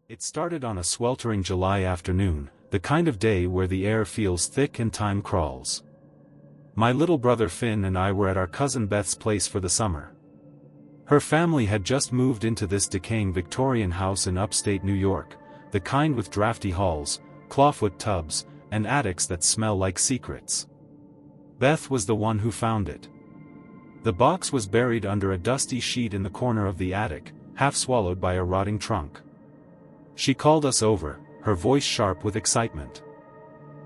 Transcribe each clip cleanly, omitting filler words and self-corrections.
It started on a sweltering July afternoon, the kind of day where the air feels thick and time crawls. My little brother Finn and I were at our cousin Beth's place for the summer. Her family had just moved into this decaying Victorian house in upstate New York, the kind with drafty halls, clawfoot tubs, and attics that smell like secrets. Beth was the one who found it. The box was buried under a dusty sheet in the corner of the attic, half swallowed by a rotting trunk. She called us over, her voice sharp with excitement.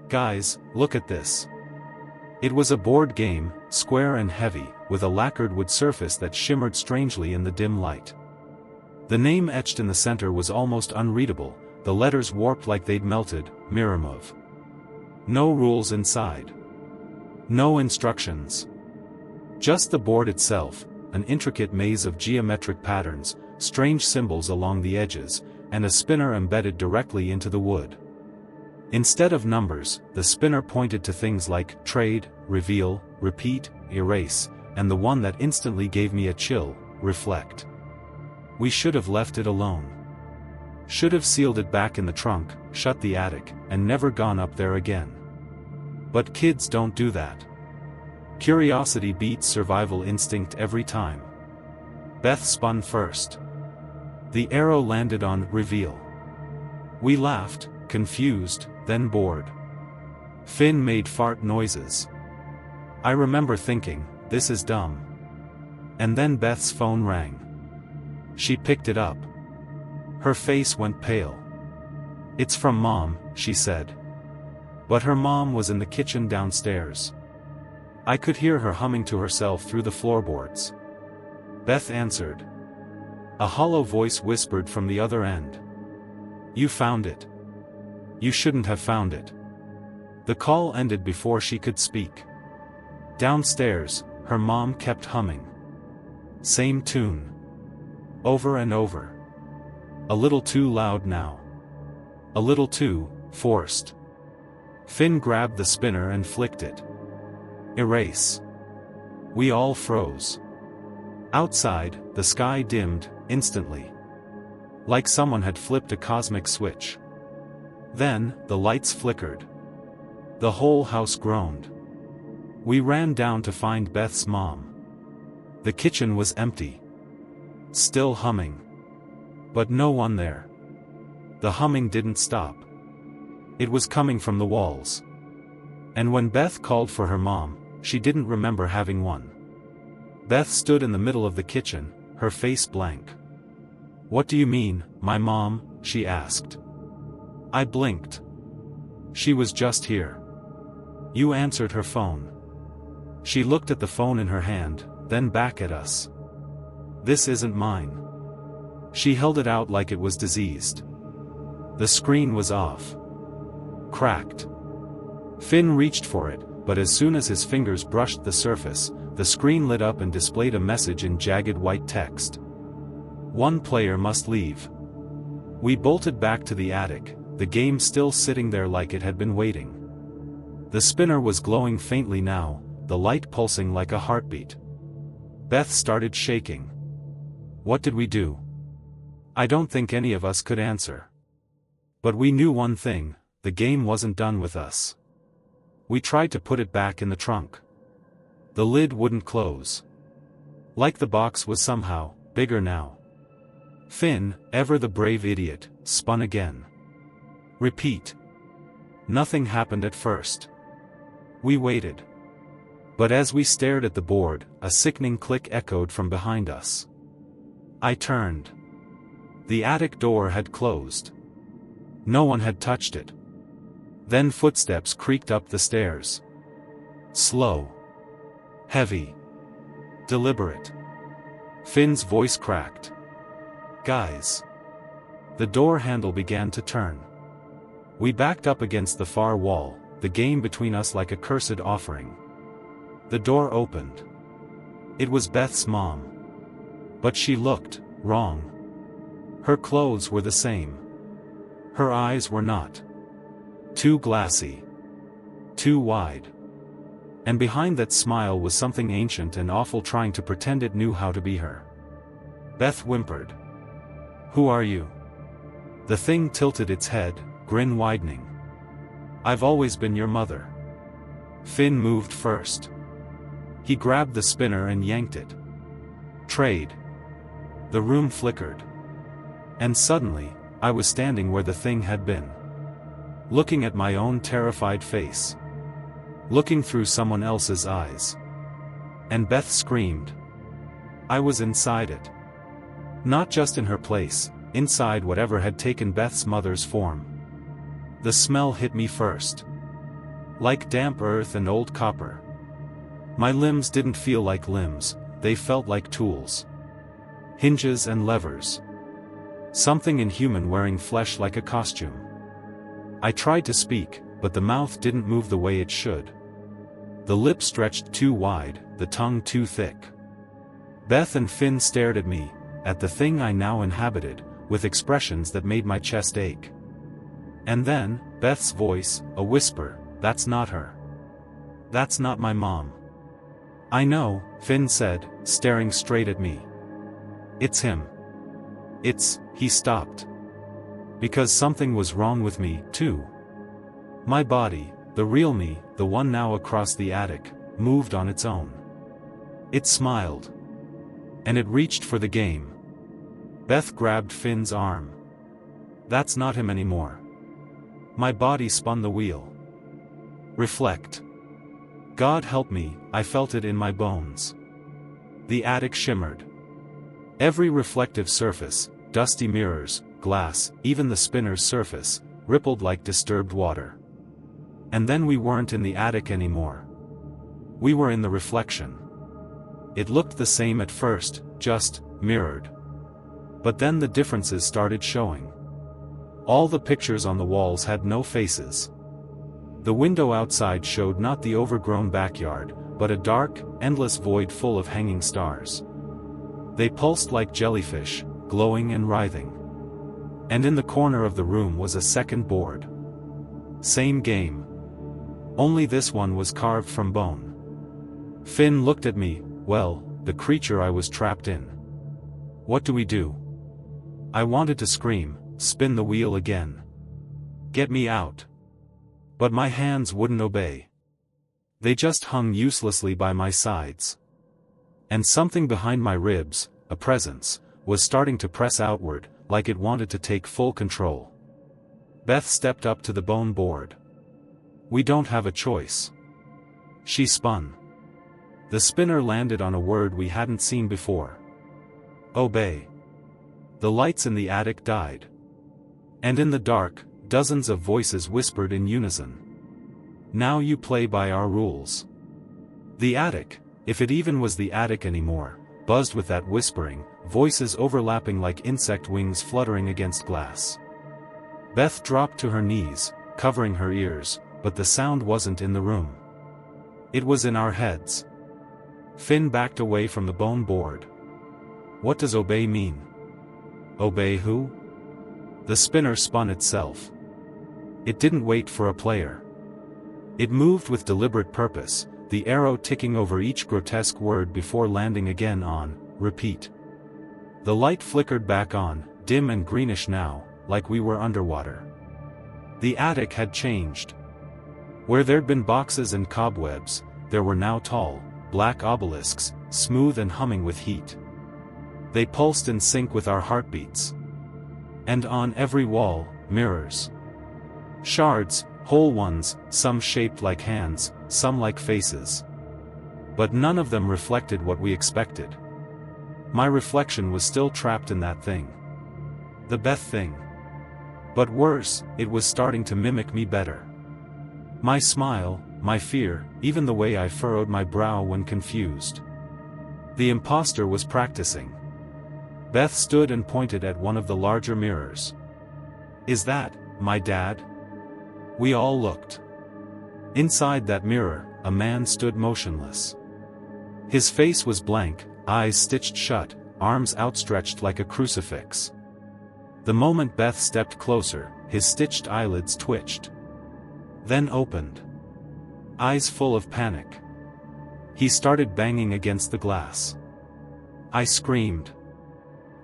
"Guys, look at this." It was a board game, square and heavy, with a lacquered wood surface that shimmered strangely in the dim light. The name etched in the center was almost unreadable, the letters warped like they'd melted. Miramov. No rules inside. No instructions. Just the board itself, an intricate maze of geometric patterns, strange symbols along the edges, and a spinner embedded directly into the wood. Instead of numbers, the spinner pointed to things like trade, reveal, repeat, erase, and the one that instantly gave me a chill, reflect. We should have left it alone. Should have sealed it back in the trunk, shut the attic, and never gone up there again. But kids don't do that. Curiosity beats survival instinct every time. Beth spun first. The arrow landed on reveal. We laughed, confused, then bored. Finn made fart noises. I remember thinking, this is dumb. And then Beth's phone rang. She picked it up. Her face went pale. "It's from Mom," she said. But her mom was in the kitchen downstairs. I could hear her humming to herself through the floorboards. Beth answered. A hollow voice whispered from the other end. "You found it. You shouldn't have found it." The call ended before she could speak. Downstairs, her mom kept humming. Same tune. Over and over. A little too loud now. A little too forced. Finn grabbed the spinner and flicked it. Erase. We all froze. Outside, the sky dimmed, instantly. Like someone had flipped a cosmic switch. Then, the lights flickered. The whole house groaned. We ran down to find Beth's mom. The kitchen was empty. Still humming. But no one there. The humming didn't stop. It was coming from the walls. And when Beth called for her mom, she didn't remember having one. Beth stood in the middle of the kitchen, her face blank. "What do you mean, my mom?" she asked. I blinked. She was just here. You answered her phone. She looked at the phone in her hand, then back at us. "This isn't mine." She held it out like it was diseased. The screen was off. Cracked. Finn reached for it, but as soon as his fingers brushed the surface, the screen lit up and displayed a message in jagged white text. "One player must leave." We bolted back to the attic, the game still sitting there like it had been waiting. The spinner was glowing faintly now, the light pulsing like a heartbeat. Beth started shaking. What did we do? I don't think any of us could answer. But we knew one thing, the game wasn't done with us. We tried to put it back in the trunk. The lid wouldn't close. Like the box was somehow bigger now. Finn, ever the brave idiot, spun again. Repeat. Nothing happened at first. We waited. But as we stared at the board, a sickening click echoed from behind us. I turned. The attic door had closed. No one had touched it. Then footsteps creaked up the stairs. Slow. Heavy. Deliberate. Finn's voice cracked. "Guys." The door handle began to turn. We backed up against the far wall, the game between us like a cursed offering. The door opened. It was Beth's mom. But she looked wrong. Her clothes were the same. Her eyes were not. Too glassy. Too wide. And behind that smile was something ancient and awful trying to pretend it knew how to be her. Beth whimpered. "Who are you?" The thing tilted its head, grin widening. "I've always been your mother." Finn moved first. He grabbed the spinner and yanked it. Trade. The room flickered. And suddenly, I was standing where the thing had been. Looking at my own terrified face. Looking through someone else's eyes. And Beth screamed. I was inside it. Not just in her place, inside whatever had taken Beth's mother's form. The smell hit me first. Like damp earth and old copper. My limbs didn't feel like limbs, they felt like tools. Hinges and levers. Something inhuman wearing flesh like a costume. I tried to speak, but the mouth didn't move the way it should. The lips stretched too wide, the tongue too thick. Beth and Finn stared at me, at the thing I now inhabited, with expressions that made my chest ache. And then, Beth's voice, a whisper, "That's not her. That's not my mom." "I know," Finn said, staring straight at me. "It's him. He stopped. Because something was wrong with me, too. My body, the real me, the one now across the attic, moved on its own. It smiled. And it reached for the game. Beth grabbed Finn's arm. "That's not him anymore." My body spun the wheel. Reflect. God help me, I felt it in my bones. The attic shimmered. Every reflective surface, dusty mirrors, glass, even the spinner's surface, rippled like disturbed water. And then we weren't in the attic anymore. We were in the reflection. It looked the same at first, just mirrored. But then the differences started showing. All the pictures on the walls had no faces. The window outside showed not the overgrown backyard, but a dark, endless void full of hanging stars. They pulsed like jellyfish, glowing and writhing. And in the corner of the room was a second board. Same game. Only this one was carved from bone. Finn looked at me, well, the creature I was trapped in. What do we do? I wanted to scream, spin the wheel again. Get me out. But my hands wouldn't obey. They just hung uselessly by my sides. And something behind my ribs, a presence, was starting to press outward, like it wanted to take full control. Beth stepped up to the bone board. We don't have a choice. She spun. The spinner landed on a word we hadn't seen before. Obey. The lights in the attic died. And in the dark, dozens of voices whispered in unison. Now you play by our rules. The attic, if it even was the attic anymore, buzzed with that whispering, voices overlapping like insect wings fluttering against glass. Beth dropped to her knees, covering her ears, but the sound wasn't in the room. It was in our heads. Finn backed away from the bone board. What does obey mean? Obey who? The spinner spun itself. It didn't wait for a player. It moved with deliberate purpose, the arrow ticking over each grotesque word before landing again on repeat. The light flickered back on, dim and greenish now, like we were underwater. The attic had changed. Where there'd been boxes and cobwebs, there were now tall, black obelisks, smooth and humming with heat. They pulsed in sync with our heartbeats. And on every wall, mirrors. Shards, whole ones, some shaped like hands, some like faces. But none of them reflected what we expected. My reflection was still trapped in that thing. The Beth thing. But worse, it was starting to mimic me better. My smile, my fear, even the way I furrowed my brow when confused. The imposter was practicing. Beth stood and pointed at one of the larger mirrors. Is that my dad? We all looked. Inside that mirror, a man stood motionless. His face was blank, eyes stitched shut, arms outstretched like a crucifix. The moment Beth stepped closer, his stitched eyelids twitched. Then opened. Eyes full of panic. He started banging against the glass. I screamed.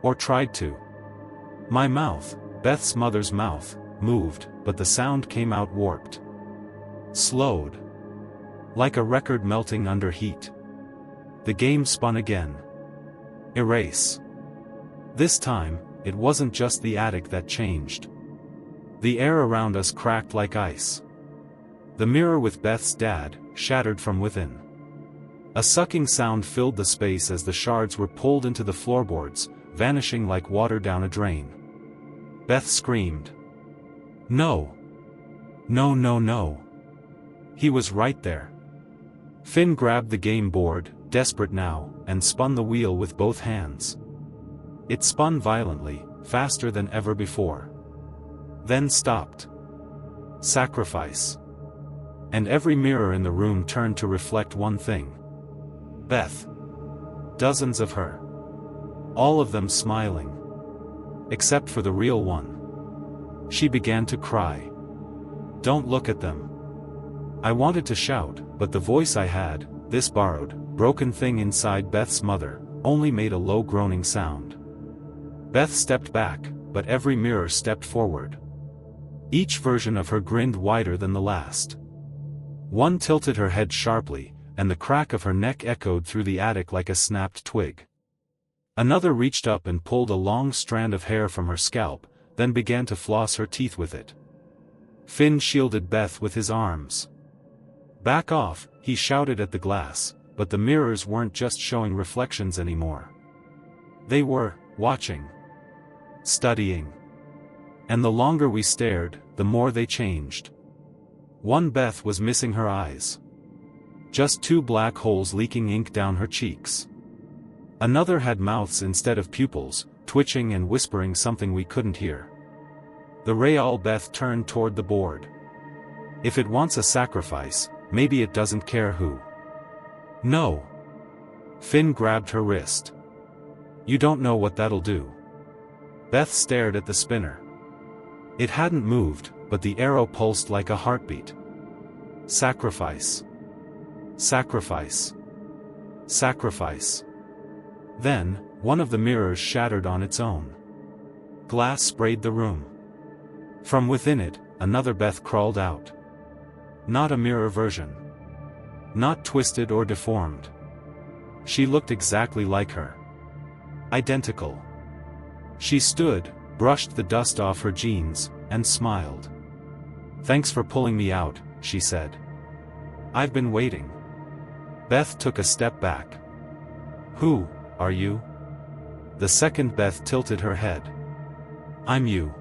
Or tried to. My mouth, Beth's mother's mouth moved, but the sound came out warped. Slowed. Like a record melting under heat. The game spun again. Erase. This time, it wasn't just the attic that changed. The air around us cracked like ice. The mirror with Beth's dad shattered from within. A sucking sound filled the space as the shards were pulled into the floorboards, vanishing like water down a drain. Beth screamed. No. No, no, no. He was right there. Finn grabbed the game board, desperate now, and spun the wheel with both hands. It spun violently, faster than ever before. Then stopped. Sacrifice. And every mirror in the room turned to reflect one thing. Beth. Dozens of her. All of them smiling. Except for the real one. She began to cry. Don't look at them. I wanted to shout, but the voice I had, this borrowed, broken thing inside Beth's mother, only made a low groaning sound. Beth stepped back, but every mirror stepped forward. Each version of her grinned wider than the last. One tilted her head sharply, and the crack of her neck echoed through the attic like a snapped twig. Another reached up and pulled a long strand of hair from her scalp, then began to floss her teeth with it. Finn shielded Beth with his arms. Back off, he shouted at the glass, but the mirrors weren't just showing reflections anymore. They were watching. Studying. And the longer we stared, the more they changed. One Beth was missing her eyes. Just two black holes leaking ink down her cheeks. Another had mouths instead of pupils, twitching and whispering something we couldn't hear. The real Beth turned toward the board. If it wants a sacrifice, maybe it doesn't care who. No. Finn grabbed her wrist. You don't know what that'll do. Beth stared at the spinner. It hadn't moved, but the arrow pulsed like a heartbeat. Sacrifice. Sacrifice. Sacrifice. Then, one of the mirrors shattered on its own. Glass sprayed the room. From within it, another Beth crawled out. Not a mirror version. Not twisted or deformed. She looked exactly like her. Identical. She stood, brushed the dust off her jeans, and smiled. Thanks for pulling me out, she said. I've been waiting. Beth took a step back. Who are you? The second Beth tilted her head. I'm you.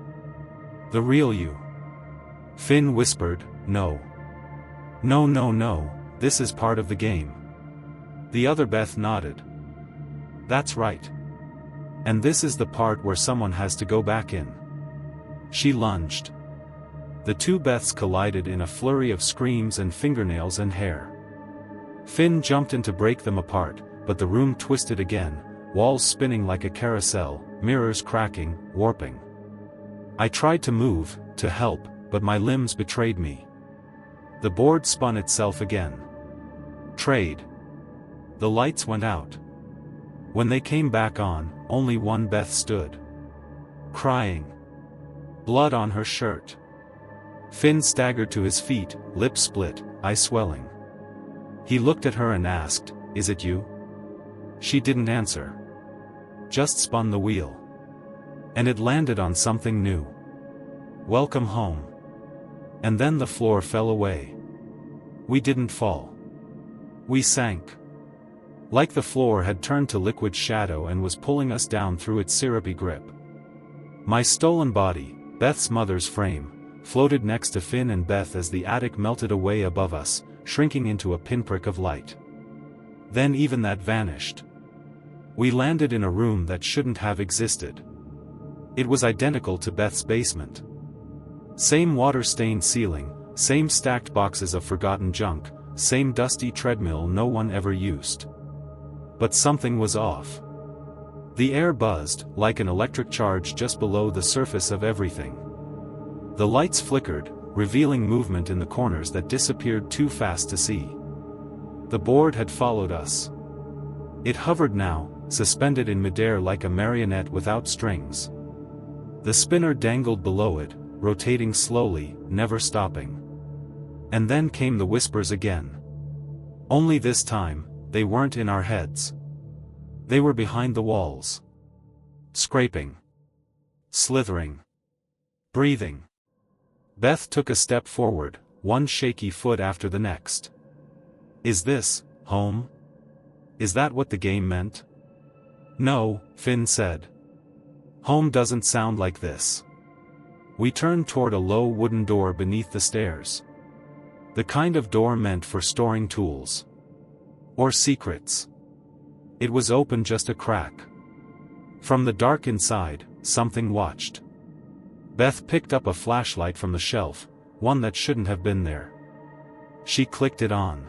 The real you. Finn whispered, no. No, no, no, this is part of the game. The other Beth nodded. That's right. And this is the part where someone has to go back in. She lunged. The two Beths collided in a flurry of screams and fingernails and hair. Finn jumped in to break them apart, but the room twisted again, walls spinning like a carousel, mirrors cracking, warping. I tried to move, to help, but my limbs betrayed me. The board spun itself again. Trade. The lights went out. When they came back on, only one Beth stood. Crying. Blood on her shirt. Finn staggered to his feet, lips split, eye swelling. He looked at her and asked, "Is it you?" She didn't answer. Just spun the wheel. And it landed on something new. Welcome home. And then the floor fell away. We didn't fall. We sank. Like the floor had turned to liquid shadow and was pulling us down through its syrupy grip. My stolen body, Beth's mother's frame, floated next to Finn and Beth as the attic melted away above us, shrinking into a pinprick of light. Then even that vanished. We landed in a room that shouldn't have existed. It was identical to Beth's basement. Same water-stained ceiling, same stacked boxes of forgotten junk, same dusty treadmill no one ever used. But something was off. The air buzzed, like an electric charge just below the surface of everything. The lights flickered, revealing movement in the corners that disappeared too fast to see. The board had followed us. It hovered now, suspended in midair like a marionette without strings. The spinner dangled below it, rotating slowly, never stopping. And then came the whispers again. Only this time, they weren't in our heads. They were behind the walls. Scraping. Slithering. Breathing. Beth took a step forward, one shaky foot after the next. Is this home? Is that what the game meant? No, Finn said. Home doesn't sound like this. We turned toward a low wooden door beneath the stairs. The kind of door meant for storing tools. Or secrets. It was open just a crack. From the dark inside, something watched. Beth picked up a flashlight from the shelf, one that shouldn't have been there. She clicked it on.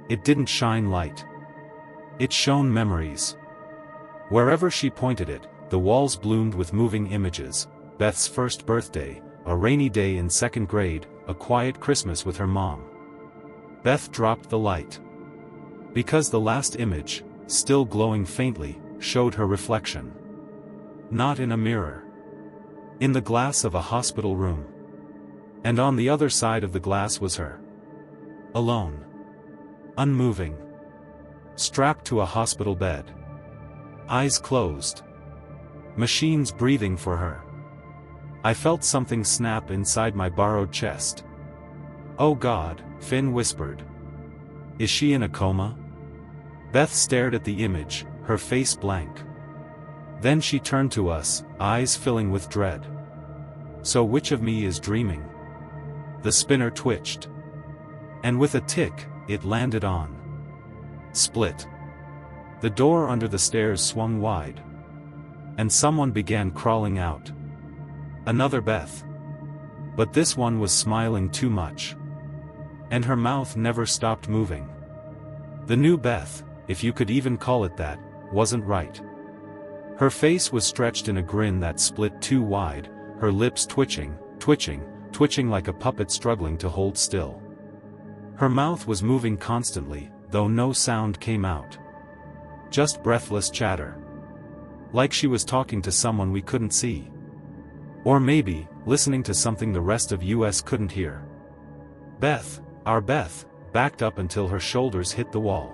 It didn't shine light. It shone memories. Wherever she pointed it, the walls bloomed with moving images: Beth's first birthday, a rainy day in second grade, a quiet Christmas with her mom. Beth dropped the light. Because the last image, still glowing faintly, showed her reflection. Not in a mirror. In the glass of a hospital room. And on the other side of the glass was her. Alone. Unmoving. Strapped to a hospital bed. Eyes closed. Machines breathing for her. I felt something snap inside my borrowed chest. Oh God, Finn whispered. Is she in a coma? Beth stared at the image, her face blank. Then she turned to us, eyes filling with dread. So which of me is dreaming? The spinner twitched. And with a tick, it landed on. Split. The door under the stairs swung wide. And someone began crawling out. Another Beth. But this one was smiling too much. And her mouth never stopped moving. The new Beth, if you could even call it that, wasn't right. Her face was stretched in a grin that split too wide, her lips twitching like a puppet struggling to hold still. Her mouth was moving constantly, though no sound came out. Just breathless chatter. Like she was talking to someone we couldn't see. Or maybe, listening to something the rest of us couldn't hear. Beth, our Beth, backed up until her shoulders hit the wall.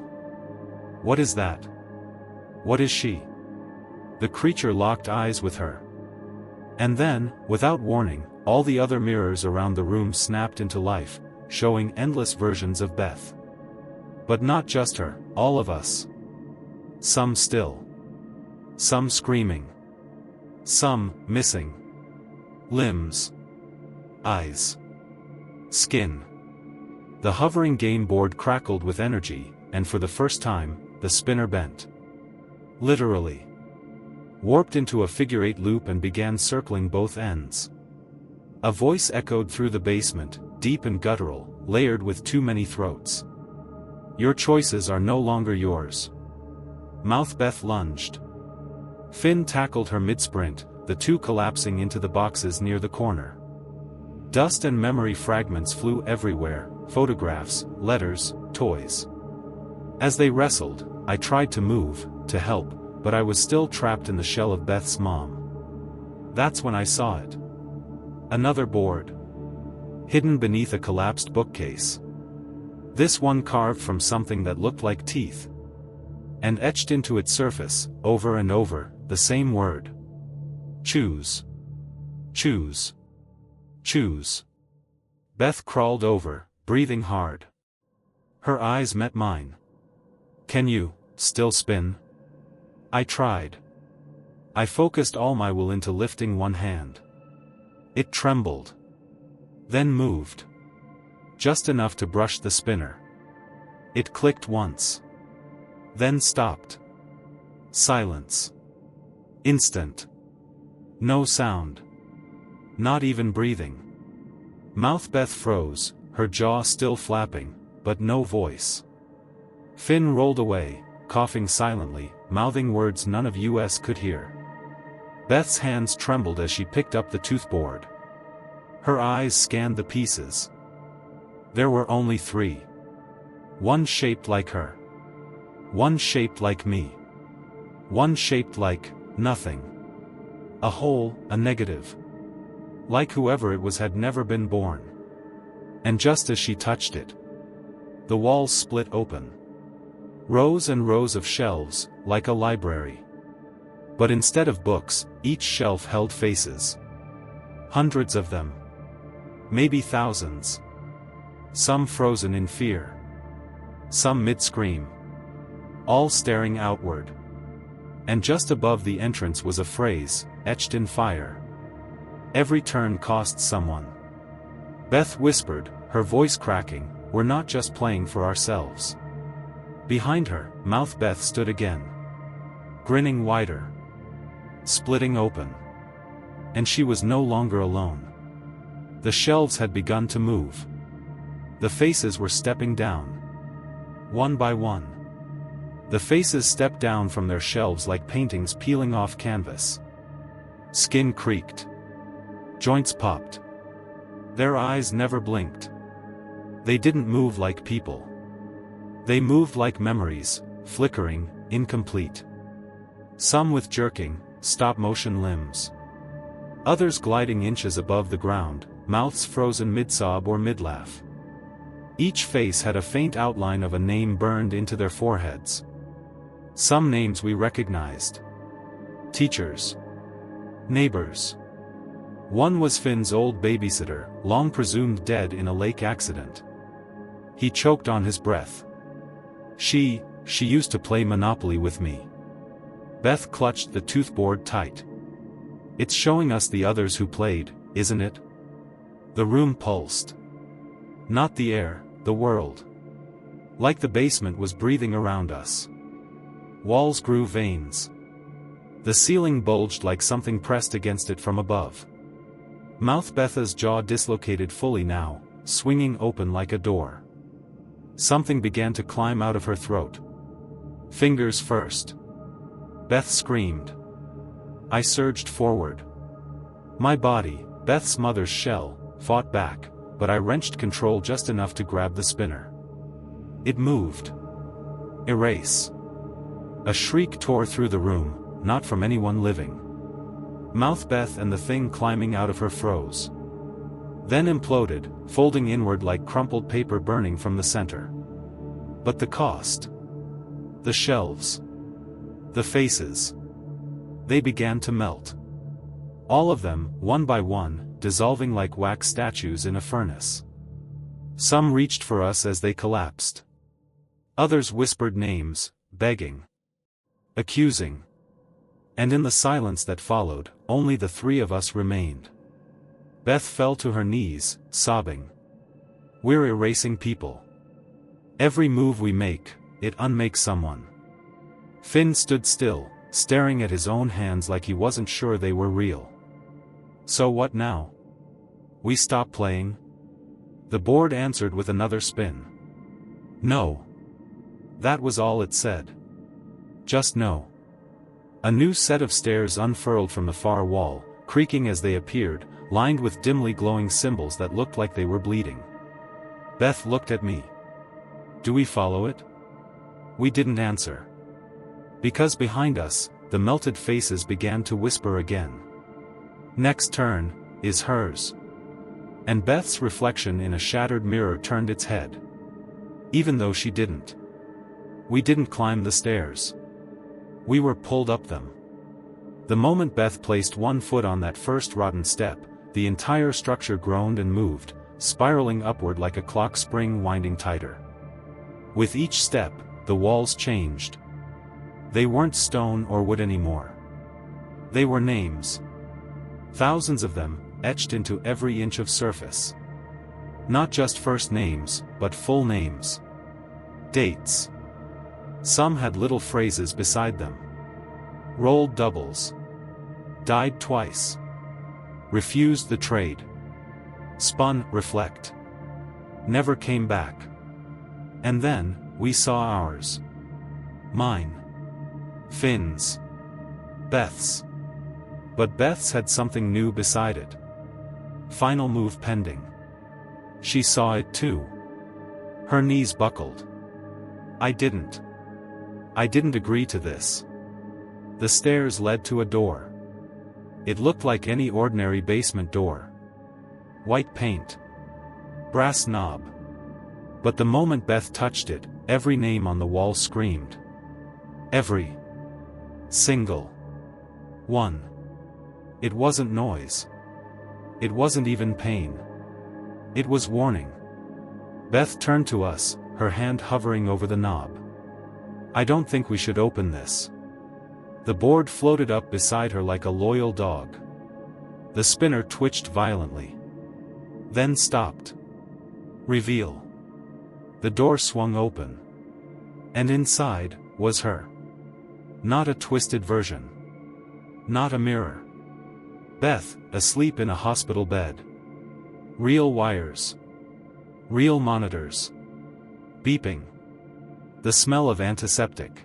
What is that? What is she? The creature locked eyes with her. And then, without warning, all the other mirrors around the room snapped into life, showing endless versions of Beth. But not just her, all of us. Some still. Some screaming. Some missing. Limbs. Eyes. Skin. The hovering game board crackled with energy, and for the first time, the spinner bent. Literally. Warped into a figure-8 loop and began circling both ends. A voice echoed through the basement, deep and guttural, layered with too many throats. Your choices are no longer yours. Mouth Beth lunged. Finn tackled her mid-sprint, the two collapsing into the boxes near the corner. Dust and memory fragments flew everywhere, photographs, letters, toys. As they wrestled, I tried to move, to help, but I was still trapped in the shell of Beth's mom. That's when I saw it. Another board. Hidden beneath a collapsed bookcase. This one carved from something that looked like teeth. And etched into its surface, over and over, the same word. Choose. Choose. Choose. Beth crawled over, breathing hard. Her eyes met mine. Can you still spin? I tried. I focused all my will into lifting one hand. It trembled. Then moved. Just enough to brush the spinner. It clicked once. Then stopped. Silence. Instant. No sound. Not even breathing. Mouth Beth froze, her jaw still flapping, but no voice. Finn rolled away, coughing silently, mouthing words none of us could hear. Beth's hands trembled as she picked up the toothboard. Her eyes scanned the pieces. There were only 3. One shaped like her. One shaped like me. One shaped like nothing. A hole, a negative. Like whoever it was had never been born. And just as she touched it, the walls split open. Rows and rows of shelves, like a library. But instead of books, each shelf held faces. Hundreds of them. Maybe thousands. Some frozen in fear. Some mid-scream. All staring outward. And just above the entrance was a phrase, etched in fire. Every turn cost someone. Beth whispered, her voice cracking, "We're not just playing for ourselves." Behind her, Mouth Beth stood again. Grinning wider. Splitting open. And she was no longer alone. The shelves had begun to move. The faces were stepping down. One by one. The faces stepped down from their shelves like paintings peeling off canvas. Skin creaked. Joints popped. Their eyes never blinked. They didn't move like people. They moved like memories, flickering, incomplete. Some with jerking, stop-motion limbs. Others gliding inches above the ground, mouths frozen mid-sob or mid-laugh. Each face had a faint outline of a name burned into their foreheads. Some names we recognized. Teachers. Neighbors. One was Finn's old babysitter, long presumed dead in a lake accident. He choked on his breath. She used to play Monopoly with me. Beth clutched the toothboard tight. It's showing us the others who played, isn't it? The room pulsed. Not the air, the world. Like the basement was breathing around us. Walls grew veins. The ceiling bulged like something pressed against it from above. Mouth Betha's jaw dislocated fully now, swinging open like a door. Something began to climb out of her throat. Fingers first. Beth screamed. I surged forward. My body, Beth's mother's shell, fought back, but I wrenched control just enough to grab the spinner. It moved. Erase. A shriek tore through the room, not from anyone living. Mouth Beth and the thing climbing out of her froze. Then imploded, folding inward like crumpled paper burning from the center. But the cost. The shelves. The faces. They began to melt. All of them, one by one, dissolving like wax statues in a furnace. Some reached for us as they collapsed. Others whispered names, begging. Accusing. And in the silence that followed, only the three of us remained. Beth fell to her knees, sobbing. We're erasing people. Every move we make, it unmakes someone. Finn stood still, staring at his own hands like he wasn't sure they were real. So what now? We stop playing? The board answered with another spin. No. That was all it said. Just no. A new set of stairs unfurled from the far wall, creaking as they appeared, lined with dimly glowing symbols that looked like they were bleeding. Beth looked at me. Do we follow it? We didn't answer. Because behind us, the melted faces began to whisper again. Next turn is hers. And Beth's reflection in a shattered mirror turned its head. Even though she didn't. We didn't climb the stairs. We were pulled up them. The moment Beth placed one foot on that first rotten step, the entire structure groaned and moved, spiraling upward like a clock spring winding tighter. With each step, the walls changed. They weren't stone or wood anymore. They were names. Thousands of them, etched into every inch of surface. Not just first names, but full names. Dates. Some had little phrases beside them. Rolled doubles. Died twice. Refused the trade. Spun, reflect. Never came back. And then, we saw ours. Mine. Finn's. Beth's. But Beth's had something new beside it. Final move pending. She saw it too. Her knees buckled. I didn't agree to this. The stairs led to a door. It looked like any ordinary basement door. White paint. Brass knob. But the moment Beth touched it, every name on the wall screamed. Every single one. It wasn't noise. It wasn't even pain. It was warning. Beth turned to us, her hand hovering over the knob. I don't think we should open this. The board floated up beside her like a loyal dog. The spinner twitched violently. Then stopped. Reveal. The door swung open. And inside, was her. Not a twisted version. Not a mirror. Beth, asleep in a hospital bed. Real wires. Real monitors. Beeping. The smell of antiseptic.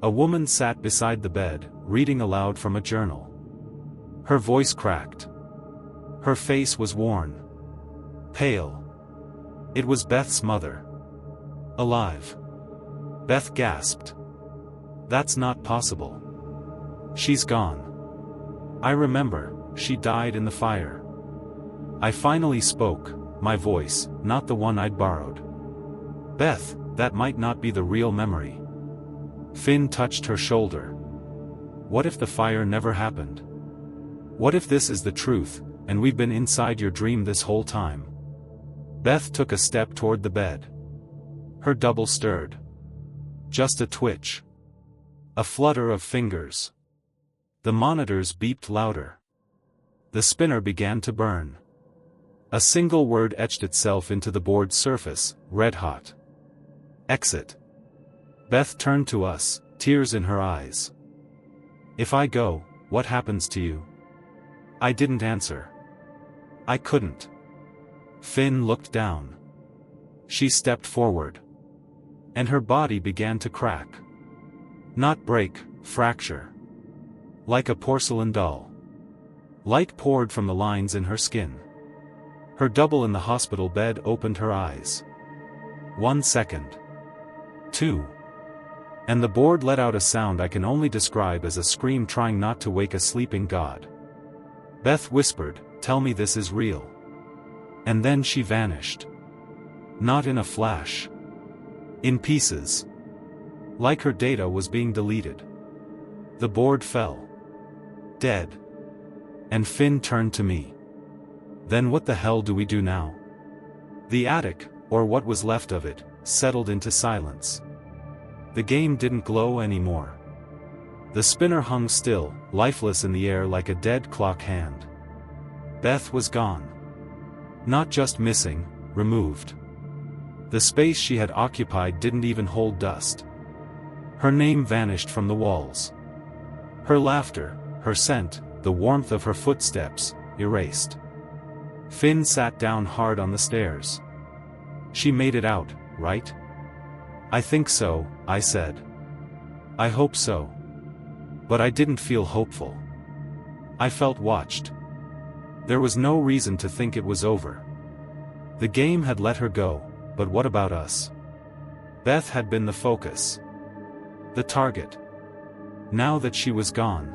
A woman sat beside the bed, reading aloud from a journal. Her voice cracked. Her face was worn. Pale. It was Beth's mother. Alive. Beth gasped. That's not possible. She's gone. I remember, she died in the fire. I finally spoke, my voice, not the one I'd borrowed. Beth, that might not be the real memory. Finn touched her shoulder. What if the fire never happened? What if this is the truth, and we've been inside your dream this whole time? Beth took a step toward the bed. Her double stirred. Just a twitch. A flutter of fingers. The monitors beeped louder. The spinner began to burn. A single word etched itself into the board's surface, red hot. Exit. Beth turned to us, tears in her eyes. If I go, what happens to you? I didn't answer. I couldn't. Finn looked down. She stepped forward. And her body began to crack. Not break, fracture. Like a porcelain doll. Light poured from the lines in her skin. Her double in the hospital bed opened her eyes. 1 second. 2. And the board let out a sound I can only describe as a scream trying not to wake a sleeping god. Beth whispered, "Tell me this is real." And then she vanished. Not in a flash. In pieces. Like her data was being deleted. The board fell. Dead. And Finn turned to me. Then what the hell do we do now? The attic, or what was left of it, settled into silence. The game didn't glow anymore. The spinner hung still, lifeless in the air like a dead clock hand. Beth was gone. Not just missing, removed. The space she had occupied didn't even hold dust. Her name vanished from the walls. Her laughter, her scent, the warmth of her footsteps, erased. Finn sat down hard on the stairs. She made it out, right? I think so, I said. I hope so. But I didn't feel hopeful. I felt watched. There was no reason to think it was over. The game had let her go, but what about us? Beth had been the focus. The target. Now that she was gone.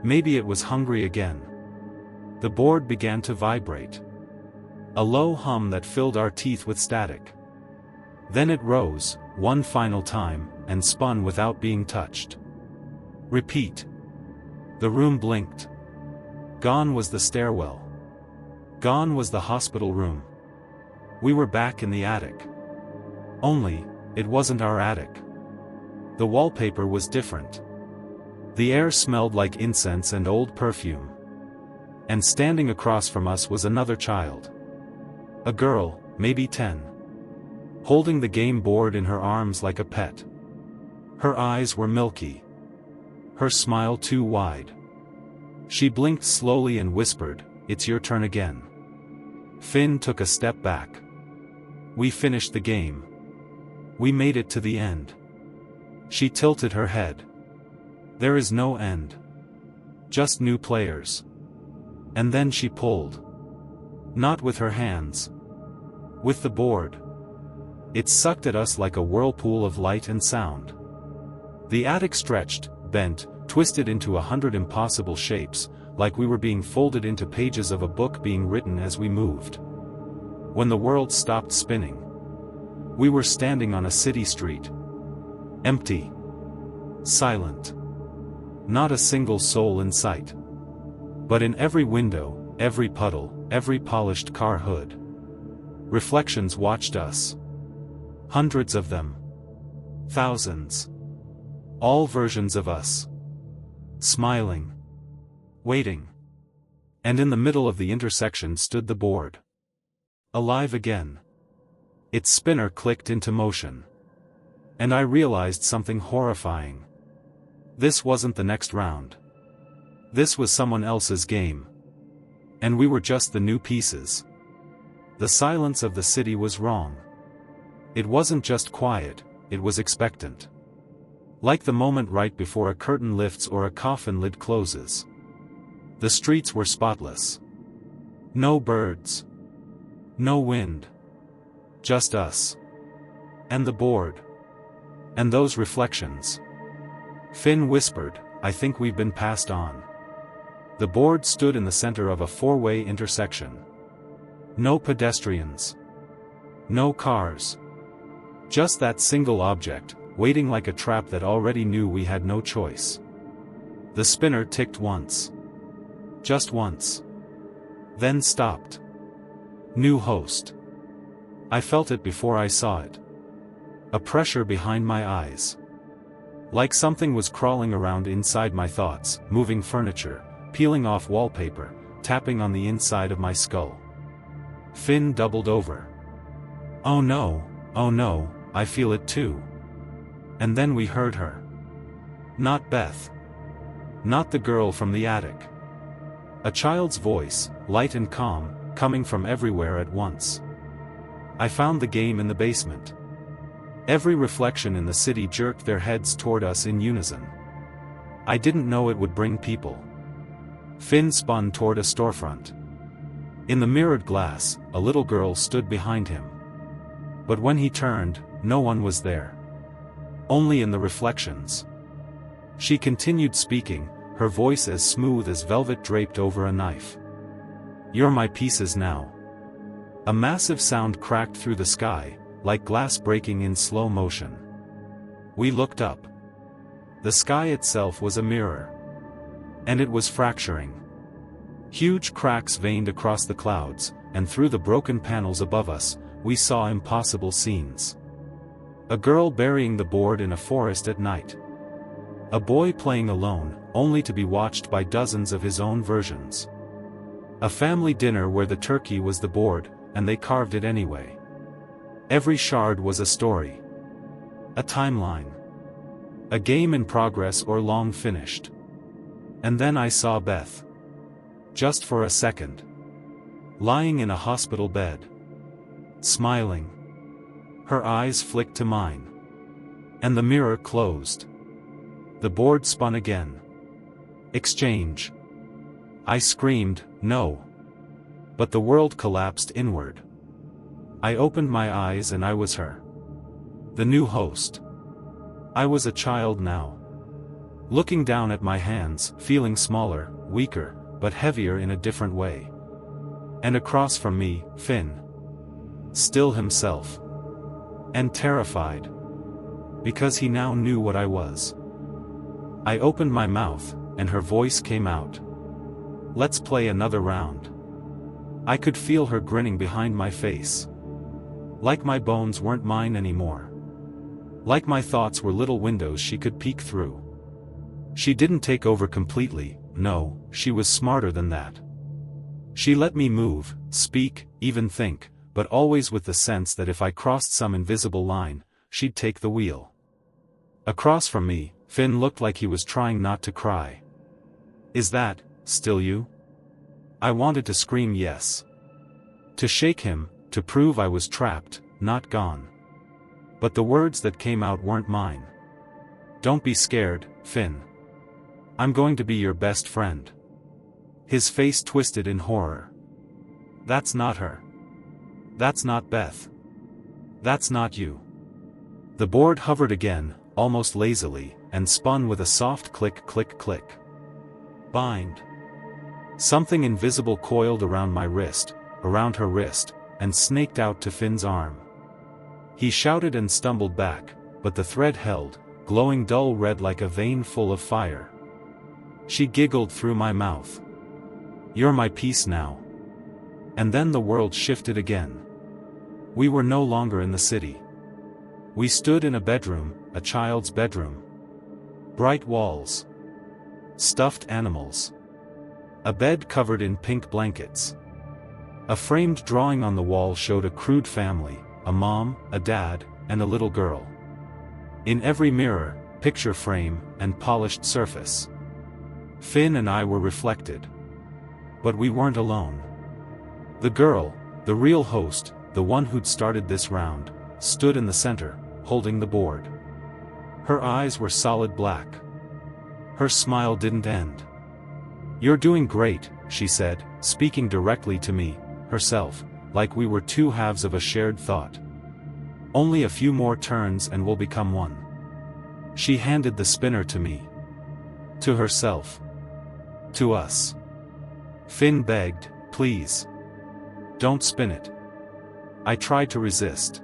Maybe it was hungry again. The board began to vibrate. A low hum that filled our teeth with static. Then it rose, one final time, and spun without being touched. Repeat. The room blinked. Gone was the stairwell. Gone was the hospital room. We were back in the attic. Only, it wasn't our attic. The wallpaper was different. The air smelled like incense and old perfume. And standing across from us was another child. A girl, maybe 10. Holding the game board in her arms like a pet. Her eyes were milky. Her smile too wide. She blinked slowly and whispered, "It's your turn again." Finn took a step back. We finished the game. We made it to the end. She tilted her head. There is no end. Just new players. And then she pulled. Not with her hands. With the board. It sucked at us like a whirlpool of light and sound. The attic stretched, bent, twisted into 100 impossible shapes, like we were being folded into pages of a book being written as we moved. When the world stopped spinning, we were standing on a city street. Empty. Silent. Not a single soul in sight. But in every window, every puddle, every polished car hood, reflections watched us. Hundreds of them. Thousands. All versions of us. Smiling. Waiting. And in the middle of the intersection stood the board. Alive again. Its spinner clicked into motion. And I realized something horrifying. This wasn't the next round. This was someone else's game. And we were just the new pieces. The silence of the city was wrong. It wasn't just quiet, it was expectant. Like the moment right before a curtain lifts or a coffin lid closes. The streets were spotless. No birds. No wind. Just us. And the board. And those reflections. Finn whispered, "I think we've been passed on." The board stood in the center of a four-way intersection. No pedestrians. No cars. Just that single object, waiting like a trap that already knew we had no choice. The spinner ticked once. Just once. Then stopped. New host. I felt it before I saw it. A pressure behind my eyes. Like something was crawling around inside my thoughts, moving furniture, peeling off wallpaper, tapping on the inside of my skull. Finn doubled over. "Oh no, I feel it too." And then we heard her. Not Beth. Not the girl from the attic. A child's voice, light and calm, coming from everywhere at once. I found the game in the basement. Every reflection in the city jerked their heads toward us in unison. I didn't know it would bring people. Finn spun toward a storefront. In the mirrored glass, a little girl stood behind him. But when he turned, no one was there. Only in the reflections. She continued speaking, her voice as smooth as velvet draped over a knife. "You're my pieces now." A massive sound cracked through the sky, like glass breaking in slow motion. We looked up. The sky itself was a mirror. And it was fracturing. Huge cracks veined across the clouds, and through the broken panels above us, we saw impossible scenes. A girl burying the board in a forest at night. A boy playing alone, only to be watched by dozens of his own versions. A family dinner where the turkey was the board, and they carved it anyway. Every shard was a story. A timeline. A game in progress or long finished. And then I saw Beth. Just for a second. Lying in a hospital bed. Smiling. Her eyes flicked to mine. And the mirror closed. The board spun again. Exchange. I screamed, "No." But the world collapsed inward. I opened my eyes and I was her. The new host. I was a child now. Looking down at my hands, feeling smaller, weaker, but heavier in a different way. And across from me, Finn. Still himself. And terrified. Because he now knew what I was. I opened my mouth, and her voice came out. "Let's play another round." I could feel her grinning behind my face. Like my bones weren't mine anymore. Like my thoughts were little windows she could peek through. She didn't take over completely, no, she was smarter than that. She let me move, speak, even think, but always with the sense that if I crossed some invisible line, she'd take the wheel. Across from me, Finn looked like he was trying not to cry. "Is that still you?" I wanted to scream yes. To shake him, to prove I was trapped, not gone. But the words that came out weren't mine. "Don't be scared, Finn. I'm going to be your best friend." His face twisted in horror. "That's not her. That's not Beth. That's not you." The board hovered again, almost lazily, and spun with a soft click click click. Bind. Something invisible coiled around my wrist, around her wrist, and snaked out to Finn's arm. He shouted and stumbled back, but the thread held, glowing dull red like a vein full of fire. She giggled through my mouth. "You're my piece now." And then the world shifted again. We were no longer in the city. We stood in a bedroom, a child's bedroom. Bright walls. Stuffed animals. A bed covered in pink blankets. A framed drawing on the wall showed a crude family, a mom, a dad, and a little girl. In every mirror, picture frame, and polished surface, Finn and I were reflected. But we weren't alone. The girl, the real host, the one who'd started this round, stood in the center, holding the board. Her eyes were solid black. Her smile didn't end. "You're doing great," she said, speaking directly to me, herself, like we were two halves of a shared thought. "Only a few more turns and we'll become one." She handed the spinner to me. To herself. To us. Finn begged, "Please. Don't spin it." I tried to resist.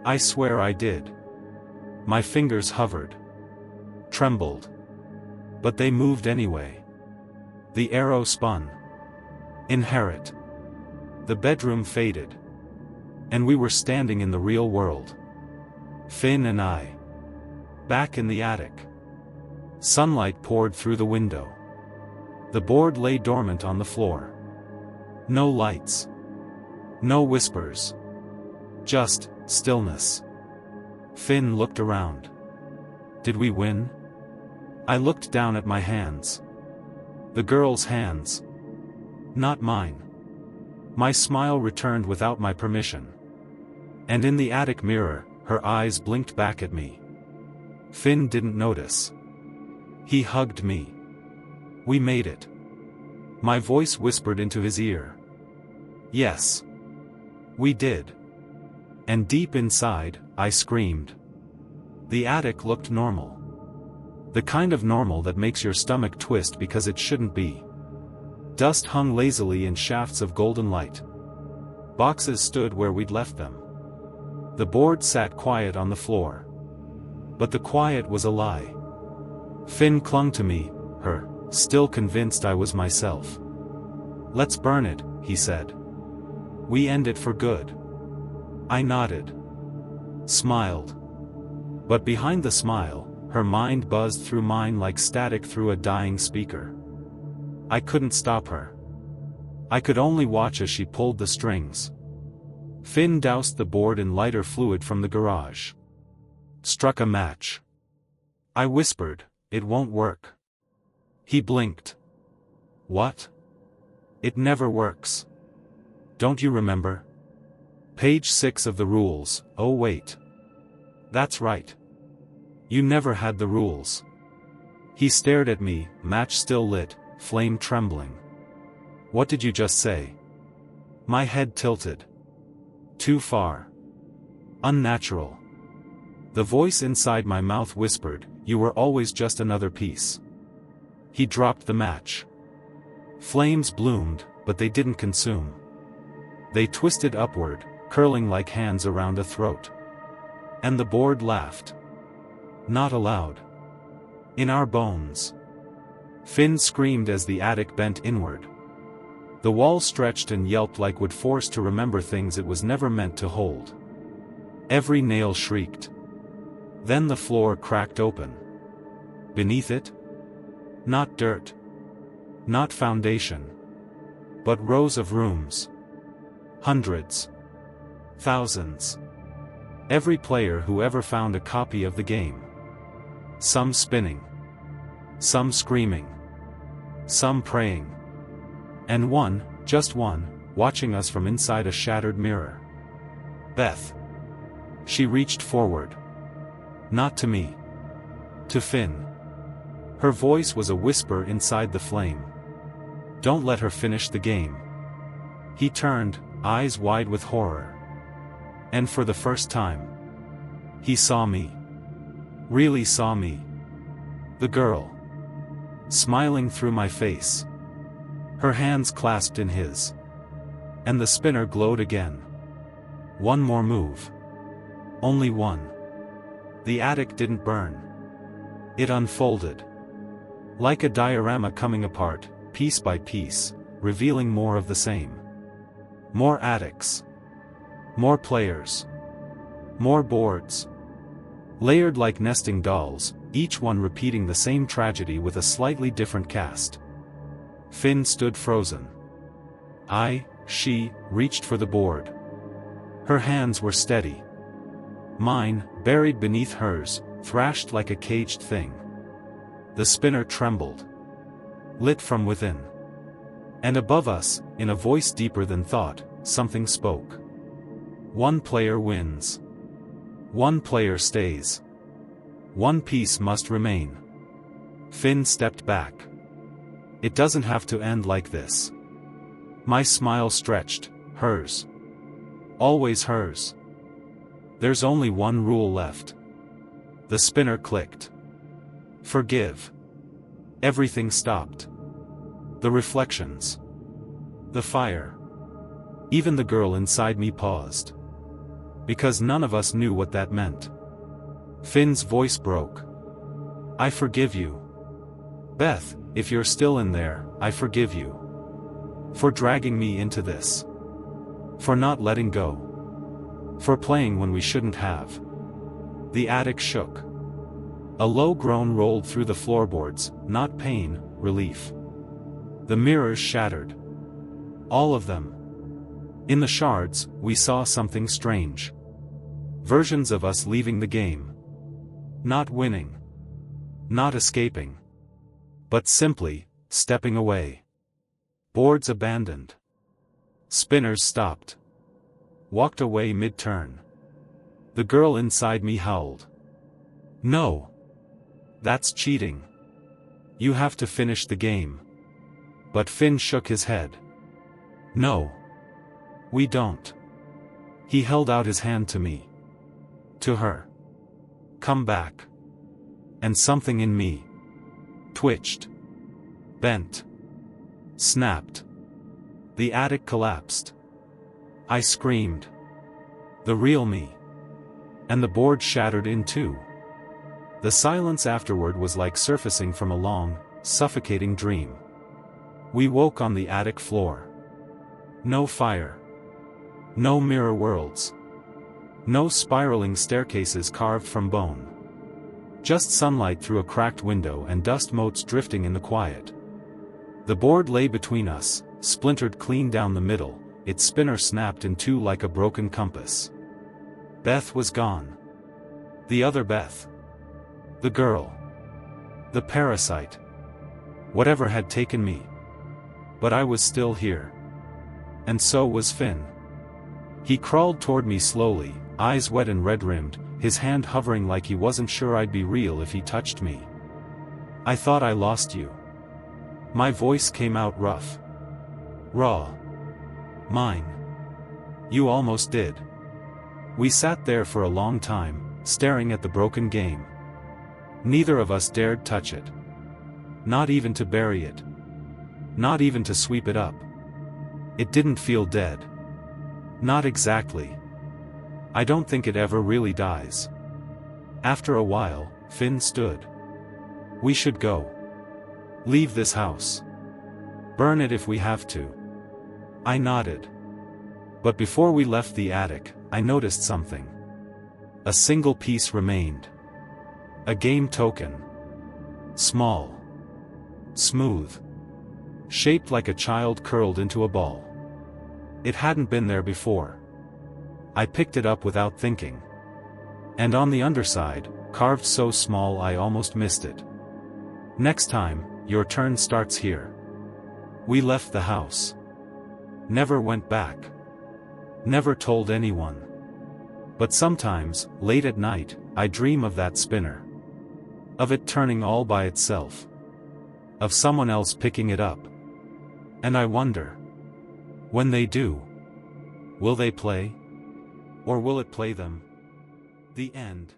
I swear I did. My fingers hovered. Trembled. But they moved anyway. The arrow spun. Inherit. The bedroom faded. And we were standing in the real world. Finn and I. Back in the attic. Sunlight poured through the window. The board lay dormant on the floor. No lights. No whispers. Just stillness. Finn looked around. Did we win? I looked down at my hands. The girl's hands. Not mine. My smile returned without my permission. And in the attic mirror, her eyes blinked back at me. Finn didn't notice. He hugged me. We made it. My voice whispered into his ear. Yes. We did. And deep inside, I screamed. The attic looked normal. The kind of normal that makes your stomach twist because it shouldn't be. Dust hung lazily in shafts of golden light. Boxes stood where we'd left them. The board sat quiet on the floor. But the quiet was a lie. Finn clung to me, still convinced I was myself. "Let's burn it," he said. "We end it for good." I nodded. Smiled. But behind the smile, her mind buzzed through mine like static through a dying speaker. I couldn't stop her. I could only watch as she pulled the strings. Finn doused the board in lighter fluid from the garage. Struck a match. I whispered, "It won't work." He blinked. "What?" "It never works. Don't you remember? Page 6 of the rules." "Oh wait. That's right. You never had the rules." He stared at me, match still lit, flame trembling. "What did you just say?" My head tilted. Too far. Unnatural. The voice inside my mouth whispered, "You were always just another piece." He dropped the match. Flames bloomed, but they didn't consume. They twisted upward, curling like hands around a throat. And the board laughed. Not aloud. In our bones. Finn screamed as the attic bent inward. The wall stretched and yelped like wood forced to remember things it was never meant to hold. Every nail shrieked. Then the floor cracked open. Beneath it? Not dirt. Not foundation. But rows of rooms. Hundreds. Thousands. Every player who ever found a copy of the game. Some spinning. Some screaming. Some praying. And one, just one, watching us from inside a shattered mirror. Beth. She reached forward. Not to me. To Finn. Her voice was a whisper inside the flame. Don't let her finish the game. He turned, eyes wide with horror. And for the first time, he saw me. Really saw me. The girl. Smiling through my face. Her hands clasped in his. And the spinner glowed again. One more move. Only one. The attic didn't burn. It unfolded. Like a diorama coming apart, piece by piece, revealing more of the same. More attics. More players. More boards. Layered like nesting dolls, each one repeating the same tragedy with a slightly different cast. Finn stood frozen. She, reached for the board. Her hands were steady. Mine, buried beneath hers, thrashed like a caged thing. The spinner trembled. Lit from within. And above us, in a voice deeper than thought, something spoke. One player wins. One player stays. One piece must remain. Finn stepped back. It doesn't have to end like this. My smile stretched, hers. Always hers. There's only one rule left. The spinner clicked. Forgive. Everything stopped. The reflections. The fire. Even the girl inside me paused. Because none of us knew what that meant. Finn's voice broke. I forgive you. Beth, if you're still in there, I forgive you. For dragging me into this. For not letting go. For playing when we shouldn't have. The attic shook. A low groan rolled through the floorboards, not pain, relief. The mirrors shattered. All of them. In the shards, we saw something strange. Versions of us leaving the game. Not winning. Not escaping. But simply, stepping away. Boards abandoned. Spinners stopped. Walked away mid-turn. The girl inside me howled. No. That's cheating. You have to finish the game. But Finn shook his head. No. We don't. He held out his hand to me. To her. Come back. And something in me. Twitched. Bent. Snapped. The attic collapsed. I screamed. The real me. And the board shattered in two. The silence afterward was like surfacing from a long, suffocating dream. We woke on the attic floor. No fire. No mirror worlds. No spiraling staircases carved from bone. Just sunlight through a cracked window and dust motes drifting in the quiet. The board lay between us, splintered clean down the middle, its spinner snapped in two like a broken compass. Beth was gone. The other Beth. The girl. The parasite. Whatever had taken me. But I was still here. And so was Finn. He crawled toward me slowly, eyes wet and red-rimmed, his hand hovering like he wasn't sure I'd be real if he touched me. I thought I lost you. My voice came out rough. Raw. Mine. You almost did. We sat there for a long time, staring at the broken game. Neither of us dared touch it. Not even to bury it. Not even to sweep it up. It didn't feel dead. Not exactly. I don't think it ever really dies. After a while, Finn stood. We should go. Leave this house. Burn it if we have to. I nodded. But before we left the attic, I noticed something. A single piece remained. A game token. Small. Smooth. Shaped like a child curled into a ball. It hadn't been there before. I picked it up without thinking. And on the underside, carved so small I almost missed it. Next time, your turn starts here. We left the house. Never went back. Never told anyone. But sometimes, late at night, I dream of that spinner. Of it turning all by itself. Of someone else picking it up. And I wonder. When they do. Will they play? Or will it play them? The end.